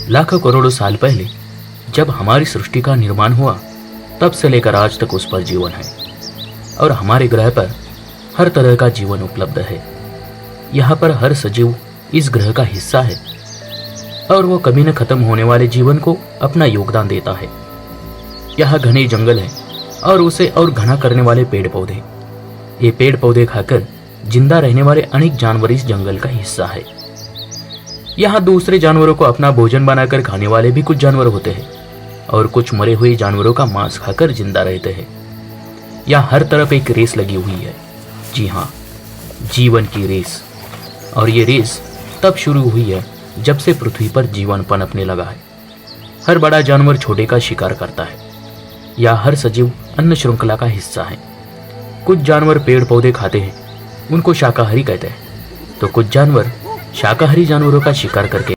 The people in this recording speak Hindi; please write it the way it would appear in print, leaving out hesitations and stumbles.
लाखों करोड़ों साल पहले जब हमारी सृष्टि का निर्माण हुआ, तब से लेकर आज तक उस पर जीवन है और हमारे ग्रह पर हर तरह का जीवन उपलब्ध है। यहाँ पर हर सजीव इस ग्रह का हिस्सा है और वो कभी न खत्म होने वाले जीवन को अपना योगदान देता है। यहाँ घने जंगल है और उसे और घना करने वाले पेड़ पौधे। ये पेड़ पौधे खाकर जिंदा रहने वाले अनेक जानवर इस जंगल का हिस्सा है। यहाँ दूसरे जानवरों को अपना भोजन बनाकर खाने वाले भी कुछ जानवर होते हैं और कुछ मरे हुए जानवरों का मांस खाकर जिंदा रहते हैं। यहाँ हर तरफ एक रेस लगी हुई है। जी हाँ, जीवन की रेस। और ये रेस तब शुरू हुई है जब से पृथ्वी पर जीवन पनपने लगा है। हर बड़ा जानवर छोटे का शिकार करता है। या हर सजीव अन्न श्रृंखला का हिस्सा है। कुछ जानवर पेड़ पौधे खाते हैं, उनको शाकाहारी कहते हैं, तो कुछ जानवर शाकाहारी जानवरों का शिकार करके